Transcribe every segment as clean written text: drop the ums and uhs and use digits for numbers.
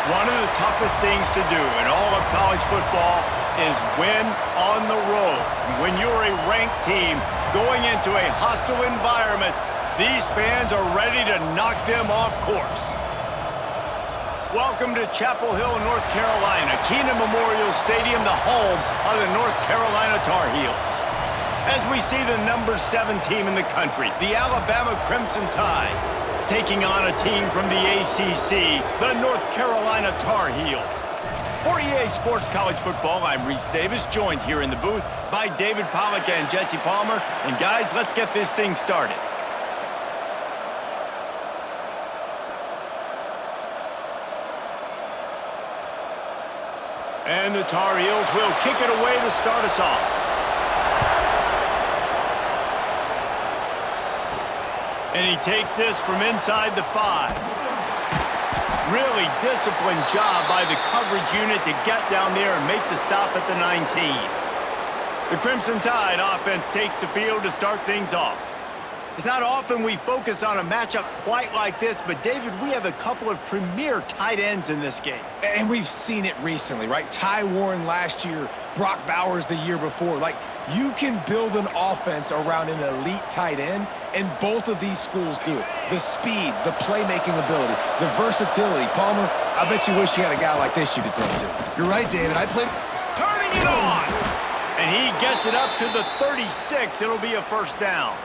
One of the toughest things to do in all of college football is win on the road. When you're a ranked team going into a hostile environment, these fans are ready to knock them off course. Welcome to Chapel Hill, North Carolina, Keenan Memorial Stadium, the home of the North Carolina Tar Heels. As we see the number 7 team in the country, the Alabama Crimson Tide, taking on a team from the ACC, the North Carolina Tar Heels. For EA Sports College Football, I'm Reese Davis, joined here in the booth by David Pollack and Jesse Palmer. And guys, let's get this thing started. And the Tar Heels will kick it away to start us off. And he takes this from inside the 5. Really disciplined job by the coverage unit to get down there and make the stop at the 19. The Crimson Tide offense takes the field to start things off. It's not often we focus on a matchup quite like this, but David, we have a couple of premier tight ends in this game. And we've seen it recently, right? Ty Warren last year, Brock Bowers the year before. Like, you can build an offense around an elite tight end, and both of these schools do it. The speed, the playmaking ability, the versatility. Palmer, I bet you wish you had a guy like this you could throw to. You're right, David. I played... Turning it on! And he gets it up to the 36. It'll be a first down.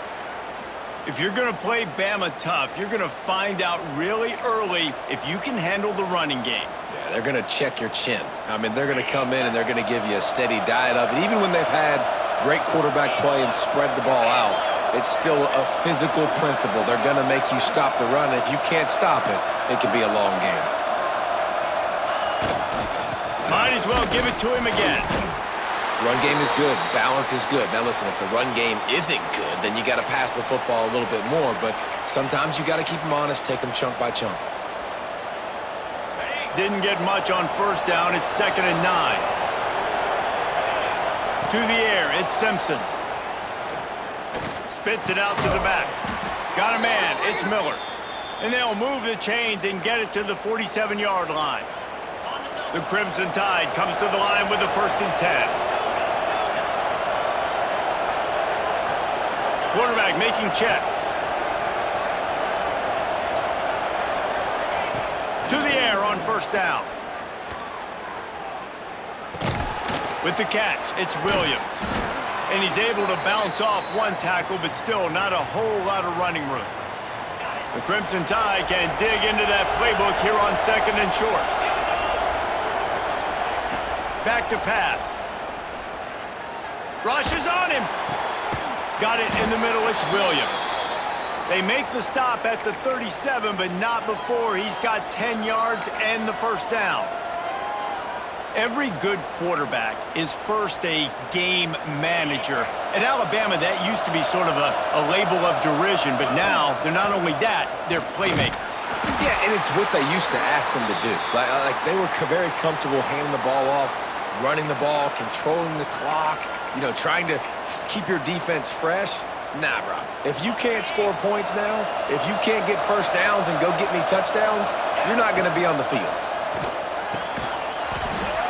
If you're going to play Bama tough, you're going to find out really early if you can handle the running game. Yeah, they're going to check your chin. I mean, they're going to come in and they're going to give you a steady diet of it. Even when they've had great quarterback play and spread the ball out, it's still a physical principle. They're going to make you stop the run. If you can't stop it, it could be a long game. Might as well give it to him again. Run game is good. Balance is good. Now, listen, if the run game isn't good, then you got to pass the football a little bit more. But sometimes you got to keep them honest, take them chunk by chunk. Didn't get much on first down. It's 2nd and 9. To the air, it's Simpson. Spits it out to the back. Got a man, it's Miller. And they'll move the chains and get it to the 47-yard line. The Crimson Tide comes to the line with the 1st and 10. Quarterback making checks. To the air on first down. With the catch, it's Williams. And he's able to bounce off one tackle, but still not a whole lot of running room. The Crimson Tide can dig into that playbook here on 2nd and short. Back to pass. Rush is on him. Got it in the middle, it's Williams. They make the stop at the 37, but not before he's got 10 yards and the first down. Every good quarterback is first a game manager. At Alabama, that used to be sort of a label of derision, but now they're not only that, they're playmakers. Yeah, and it's what they used to ask them to do. Like they were very comfortable handing the ball off, running the ball, controlling the clock, trying to keep your defense fresh. Nah, bro. If you can't score points now, if you can't get first downs and go get me touchdowns, you're not going to be on the field.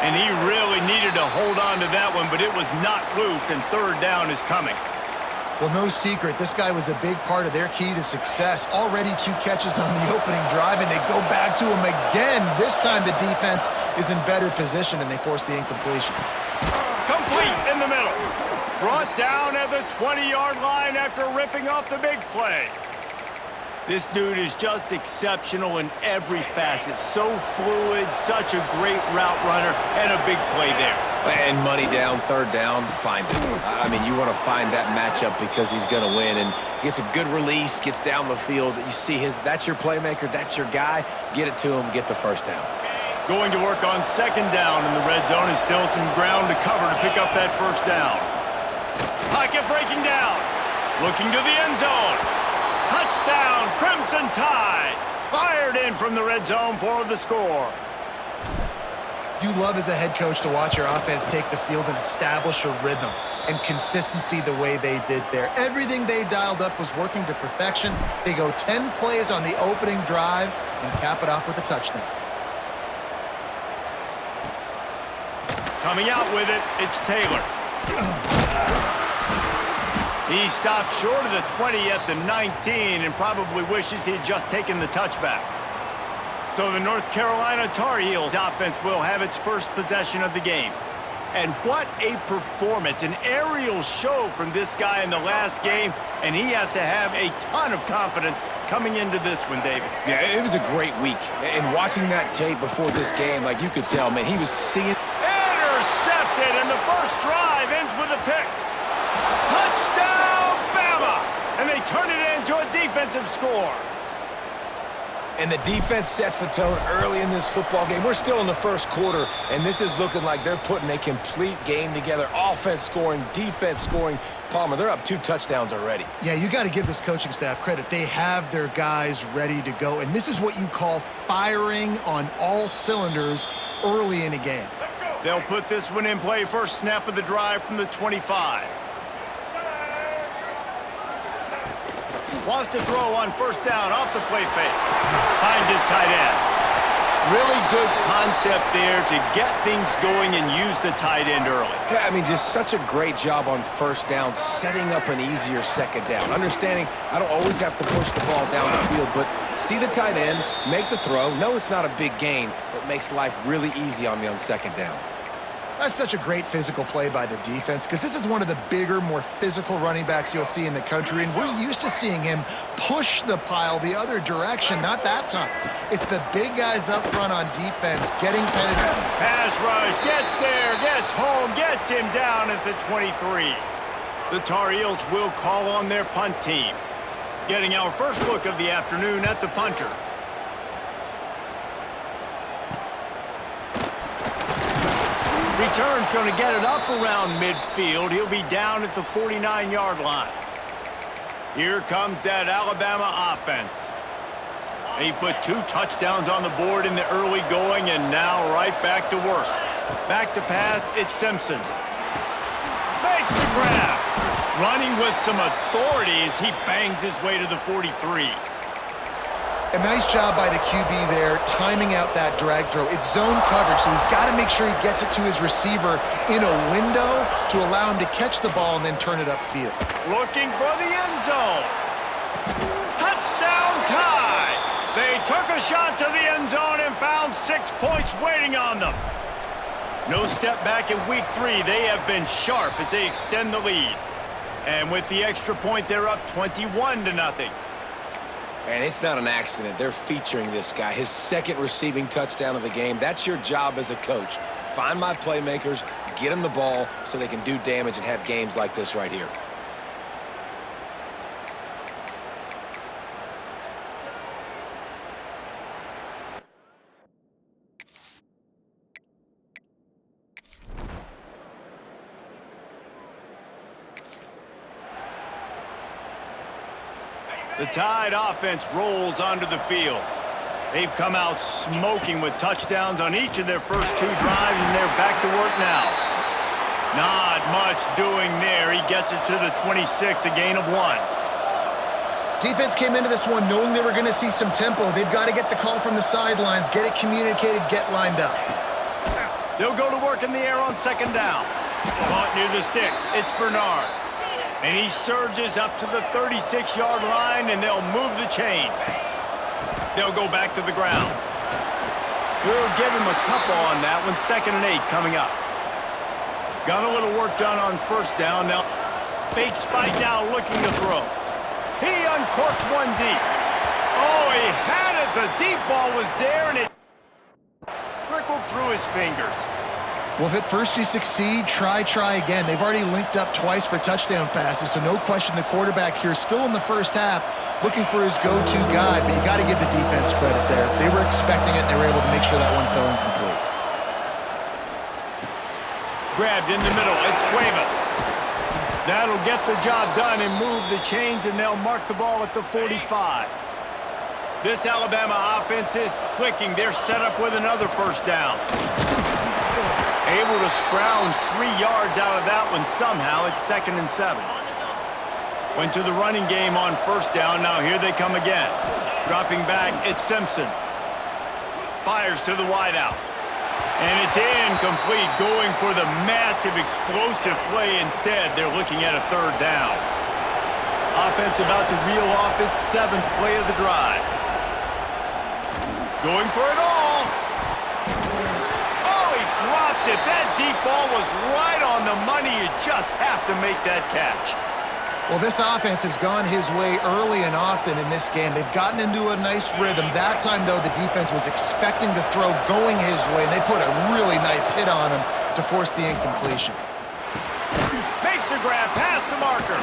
And he really needed to hold on to that one, but it was not loose, and 3rd down is coming. Well, no secret, this guy was a big part of their key to success. Already 2 catches on the opening drive, and they go back to him again. This time the defense is in better position, and they force the incompletion. Complete in the middle. Brought down at the 20-yard line after ripping off the big play. This dude is just exceptional in every facet. So fluid, such a great route runner, and a big play there. And money down, 3rd down, find it. I mean, you want to find that matchup because he's going to win. And gets a good release, gets down the field. You see that's your playmaker, that's your guy. Get it to him, get the first down. Going to work on 2nd down in the red zone, and still some ground to cover to pick up that first down. Pocket breaking down. Looking to the end zone. Touchdown, Crimson Tide. Fired in from the red zone for the score. You love as a head coach to watch your offense take the field and establish a rhythm and consistency the way they did there. Everything they dialed up was working to perfection. They go 10 plays on the opening drive and cap it off with a touchdown. Coming out with it, it's Taylor. He stopped short of the 20 at the 19 and probably wishes he had just taken the touchback. So the North Carolina Tar Heels offense will have its first possession of the game. And what a performance, an aerial show from this guy in the last game, and he has to have a ton of confidence coming into this one, David. Yeah, it was a great week. And watching that tape before this game, like you could tell, man, he was seeing... Intercepted, and the first drive ends with a pick. Touchdown, Bama! And they turn it into a defensive score. And the defense sets the tone early in this football game. We're still in the first quarter, and this is looking like they're putting a complete game together. Offense scoring, defense scoring. Palmer, they're up 2 touchdowns already. Yeah, you got to give this coaching staff credit. They have their guys ready to go, and this is what you call firing on all cylinders early in a game. They'll put this one in play first snap of the drive from the 25. Wants to throw on first down off the play fake. Finds his tight end. Really good concept there to get things going and use the tight end early. Yeah, I mean, just such a great job on first down, setting up an easier second down. Understanding I don't always have to push the ball down the field, but see the tight end, make the throw. No, it's not a big gain, but makes life really easy on me on second down. That's such a great physical play by the defense because this is one of the bigger, more physical running backs you'll see in the country, and we're used to seeing him push the pile the other direction. Not that time. It's the big guys up front on defense getting penetrated. Pass rush, gets there, gets home, gets him down at the 23. The Tar Heels will call on their punt team. Getting our first look of the afternoon at the punter. Return's going to get it up around midfield. He'll be down at the 49-yard line. Here comes that Alabama offense. He put 2 touchdowns on the board in the early going, and now right back to work. Back to pass, it's Simpson. Makes the grab. Running with some authority as he bangs his way to the 43. A nice job by the QB there, timing out that drag throw. It's zone coverage, so he's got to make sure he gets it to his receiver in a window to allow him to catch the ball and then turn it upfield. Looking for the end zone. Touchdown tie. They took a shot to the end zone and found 6 points waiting on them. No step back in week 3. They have been sharp as they extend the lead. And with the extra point, they're up 21-0. And it's not an accident. They're featuring this guy. His second receiving touchdown of the game. That's your job as a coach. Find my playmakers, get them the ball so they can do damage and have games like this right here. The Tide offense rolls onto the field. They've come out smoking with touchdowns on each of their first 2 drives, and they're back to work now. Not much doing there. He gets it to the 26, a gain of 1. Defense came into this one knowing they were going to see some tempo. They've got to get the call from the sidelines, get it communicated, get lined up. They'll go to work in the air on second down. Caught near the sticks. It's Bernard. And he surges up to the 36-yard line, and they'll move the chains. They'll go back to the ground. We'll give him a couple on that one. 2nd and 8 coming up. Got a little work done on first down. Now, fake spike now looking to throw. He uncorks one deep. Oh, he had it. The deep ball was there, and it trickled through his fingers. Well, if at first you succeed, try again. They've already linked up twice for touchdown passes, so no question the quarterback here still in the first half looking for his go-to guy, but you got to give the defense credit there. They were expecting it, and they were able to make sure that one fell incomplete. Grabbed in the middle, it's Cuevas. That'll get the job done and move the chains, and they'll mark the ball at the 45. This Alabama offense is clicking. They're set up with another first down. Able to scrounge 3 yards out of that one somehow. It's 2nd and 7. Went to the running game on first down. Now here they come again. Dropping back, it's Simpson. Fires to the wideout. And it's incomplete, going for the massive explosive play instead. They're looking at a third down. Offense about to reel off its 7th play of the drive. Going for it all. Oh, he dropped it. That deep ball was right on the money. You just have to make that catch. Well, this offense has gone his way early and often in this game. They've gotten into a nice rhythm. That time, though, the defense was expecting the throw going his way, and they put a really nice hit on him to force the incompletion. Makes a grab past the marker.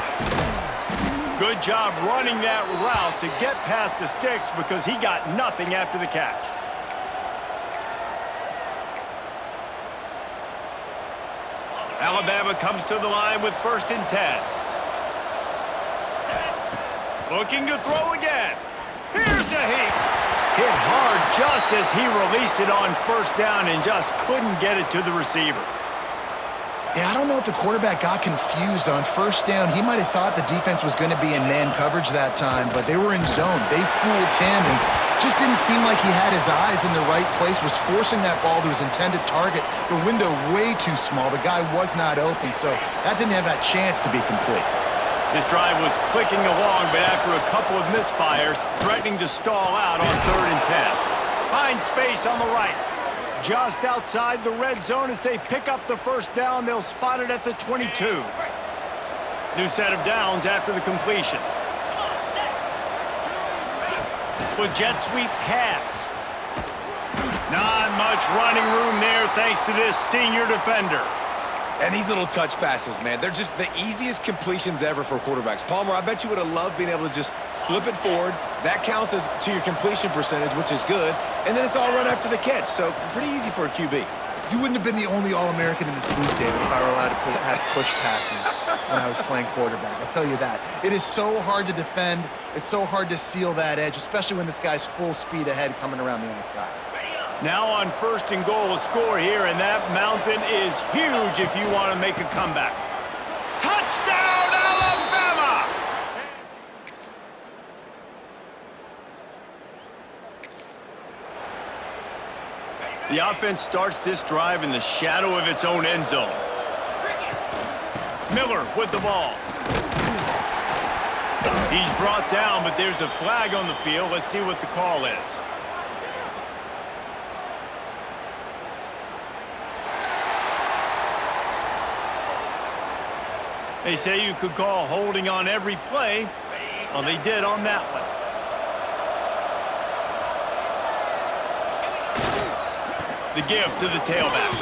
Good job running that route to get past the sticks because he got nothing after the catch. Alabama comes to the line with 1st and 10. Looking to throw again. Here's a heap. Hit hard just as he released it on 1st down and just couldn't get it to the receiver. Yeah, I don't know if the quarterback got confused on 1st down. He might have thought the defense was going to be in man coverage that time, but they were in zone. They fooled him and just didn't seem like he had his eyes in the right place, was forcing that ball to his intended target. The window way too small. The guy was not open, so that didn't have that chance to be complete. This drive was clicking along, but after a couple of misfires, threatening to stall out on 3rd and 10. Find space on the right. Just outside the red zone as they pick up the 1st down. They'll spot it at the 22. New set of downs after the completion. With jet sweep pass. Not much running room there thanks to this senior defender. And these little touch passes, man, they're just the easiest completions ever for quarterbacks. Palmer, I bet you would have loved being able to just flip it forward. That counts as to your completion percentage, which is good. And then it's all run after the catch, so pretty easy for a QB. You wouldn't have been the only All-American in this booth, David, if I were allowed to have push passes when I was playing quarterback. I'll tell you that. It is so hard to defend. It's so hard to seal that edge, especially when this guy's full speed ahead coming around the outside. Now on 1st and goal, a score here, and that mountain is huge if you want to make a comeback. Touchdown, Alabama! The offense starts this drive in the shadow of its own end zone. Miller with the ball. He's brought down, but there's a flag on the field. Let's see what the call is. They say you could call holding on every play. Well, they did on that one. The give to the tailback.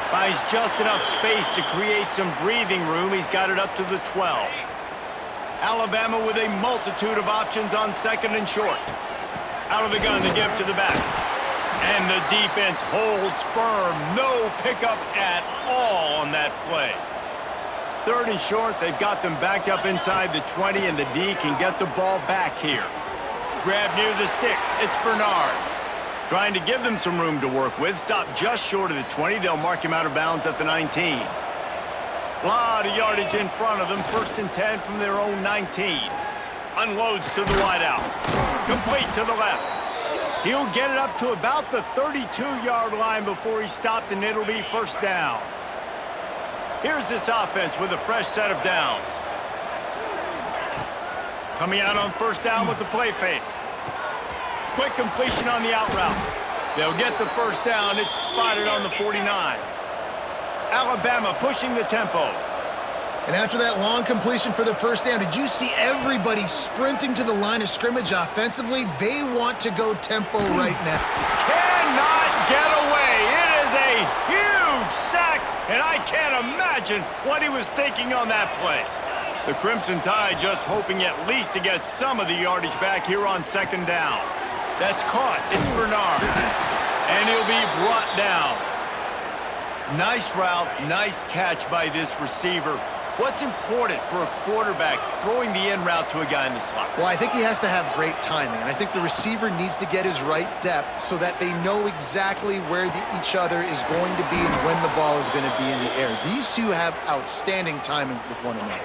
Finds just enough space to create some breathing room. He's got it up to the 12. Alabama with a multitude of options on 2nd and short. Out of the gun, the give to the back. And the defense holds firm. No pickup at all on that play. 3rd and short, they've got them backed up inside the 20, and the D can get the ball back here. Grab near the sticks. It's Bernard. Trying to give them some room to work with. Stop just short of the 20. They'll mark him out of bounds at the 19. A lot of yardage in front of them. 1st and 10 from their own 19. Unloads to the wideout. Complete to the left. He'll get it up to about the 32-yard line before he's stopped, and it'll be 1st down. Here's this offense with a fresh set of downs. Coming out on 1st down with the play fake. Quick completion on the out route. They'll get the 1st down. It's spotted on the 49. Alabama pushing the tempo. And after that long completion for the 1st down, did you see everybody sprinting to the line of scrimmage offensively? They want to go tempo right now. Cannot get away. It is a huge sack, and I can't imagine what he was thinking on that play. The Crimson Tide just hoping at least to get some of the yardage back here on 2nd down. That's caught. It's Bernard. And he'll be brought down. Nice route, nice catch by this receiver. What's important for a quarterback throwing the in route to a guy in the slot? Well, I think he has to have great timing, and I think the receiver needs to get his right depth so that they know exactly where each other is going to be and when the ball is going to be in the air. These two have outstanding timing with one another.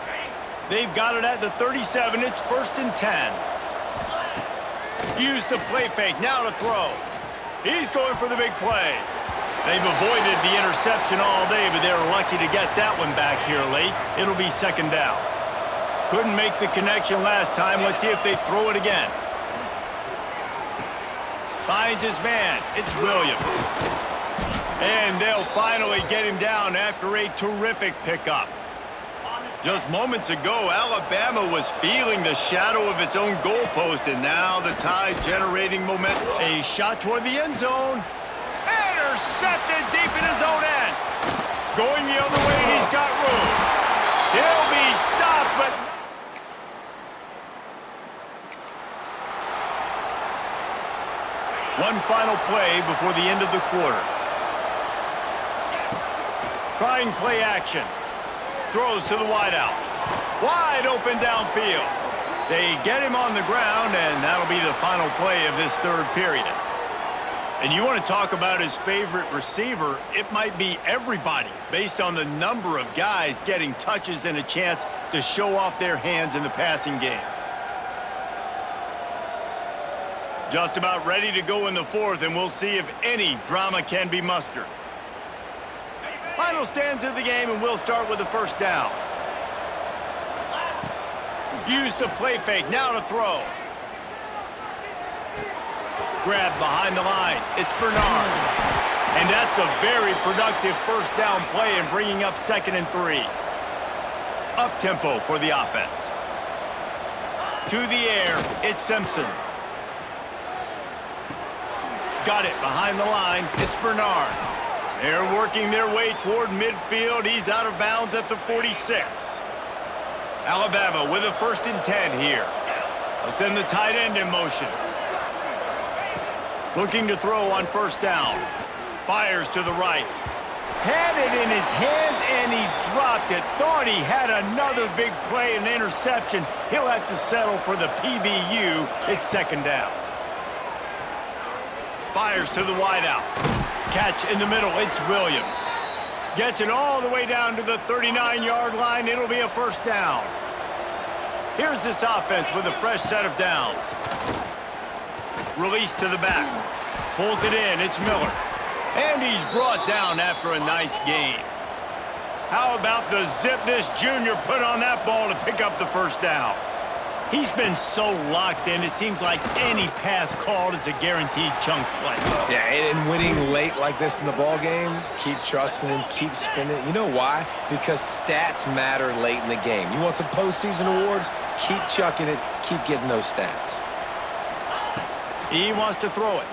They've got it at the 37. It's 1st and 10. Use the play fake. Now to throw. He's going for the big play. They've avoided the interception all day, but they're lucky to get that one back here late. It'll be second down. Couldn't make the connection last time. Let's see if they throw it again. Finds his man. It's Williams. And they'll finally get him down after a terrific pickup. Just moments ago, Alabama was feeling the shadow of its own goalpost, and now the Tide generating momentum. A shot toward the end zone. Intercepted deep in his own end. Going the other way, he's got room. He'll be stopped, but... One final play before the end of the quarter. Trying play action. Throws to the wideout. Wide open downfield. They get him on the ground, and that'll be the final play of this third period. And you want to talk about his favorite receiver, it might be everybody, based on the number of guys getting touches and a chance to show off their hands in the passing game. Just about ready to go in the fourth, and we'll see if any drama can be mustered. Final stands of the game, and we'll start with the first down. Use the play fake, now to throw. Grab behind the line. It's Bernard. And that's a very productive first down play and bringing up 2nd and 3. Up-tempo for the offense. To the air, it's Simpson. Got it behind the line. It's Bernard. They're working their way toward midfield. He's out of bounds at the 46. Alabama with a 1st and 10 here. They'll send the tight end in motion. Looking to throw on first down. Fires to the right. Had it in his hands, and he dropped it. Thought he had another big play, an interception. He'll have to settle for the PBU. It's 2nd down. Fires to the wideout. Catch in the middle. It's Williams. Gets it all the way down to the 39-yard line. It'll be a first down. Here's this offense with a fresh set of downs. Release to the back. Pulls it in. It's Miller. And he's brought down after a nice gain. How about the zip this junior put on that ball to pick up the first down? He's been so locked in, it seems like any pass called is a guaranteed chunk play. Yeah, and winning late like this in the ball game, keep trusting him, keep spinning. You know why? Because stats matter late in the game. You want some postseason awards? Keep chucking it, keep getting those stats. He wants to throw it.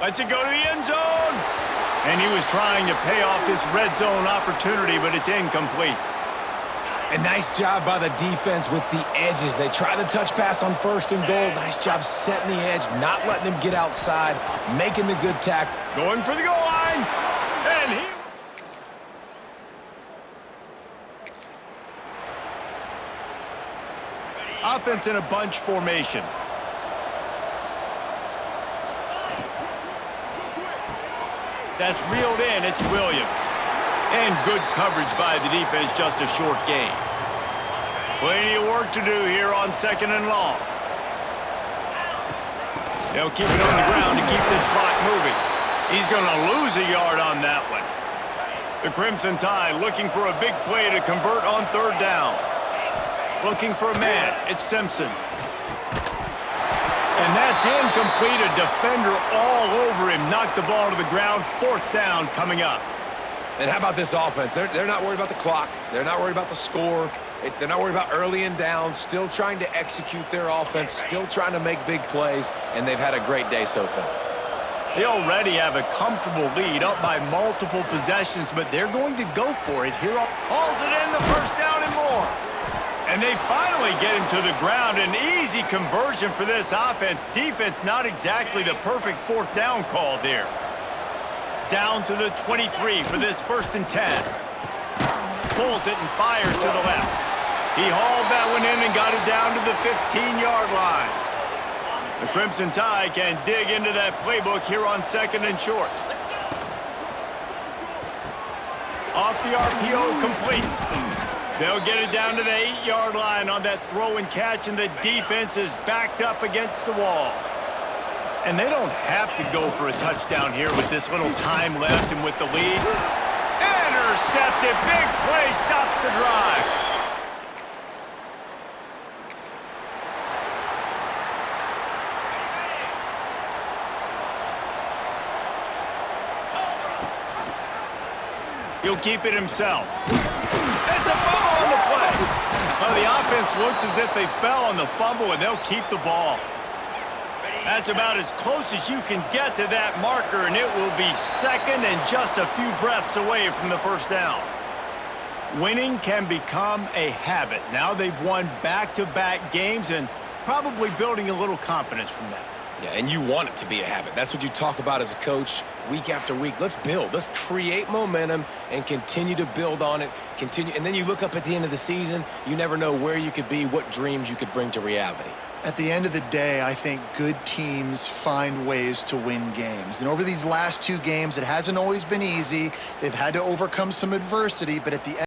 Lets it go to the end zone. And he was trying to pay off this red zone opportunity, but it's incomplete. A nice job by the defense with the edges. They try the touch pass on 1st and goal. Nice job setting the edge, not letting him get outside, making the good tackle. Going for the goal line. And he... Offense in a bunch formation. That's reeled in. It's Williams. And good coverage by the defense, just a short gain. Plenty of work to do here on 2nd and long. They'll keep it on the ground to keep this clock moving. He's going to lose a yard on that one. The Crimson Tide looking for a big play to convert on 3rd down. Looking for a man. It's Simpson. And that's incomplete. A defender all over him. Knocked the ball to the ground. 4th down coming up. And how about this offense? They're not worried about the clock. They're not worried about the score. They're not worried about early and down. Still trying to execute their offense. Still trying to make big plays. And they've had a great day so far. They already have a comfortable lead, up by multiple possessions, but they're going to go for it here. Hauls it in, the first down and more. And they finally get him to the ground. An easy conversion for this offense. Defense not exactly the perfect 4th down call there. Down to the 23 for this 1st and 10. Pulls it and fires to the left. He hauled that one in and got it down to the 15-yard line. The Crimson Tide can dig into that playbook here on 2nd and short. Off the RPO, complete. They'll get it down to the 8-yard line on that throw and catch, and the defense is backed up against the wall. And they don't have to go for a touchdown here with this little time left and with the lead. Intercepted. Big play stops the drive. He'll keep it himself. It's a fumble on the play. Well, the offense looks as if they fell on the fumble, and they'll keep the ball. That's about as close as you can get to that marker, and it will be second and just a few breaths away from the first down. Winning can become a habit. Now they've won back-to-back games and probably building a little confidence from that. Yeah, and you want it to be a habit. That's what you talk about as a coach week after week. Let's build. Let's create momentum and continue to build on it. And then you look up at the end of the season, you never know where you could be, what dreams you could bring to reality. At the end of the day, I think good teams find ways to win games. And over these last two games, it hasn't always been easy. They've had to overcome some adversity, but at the end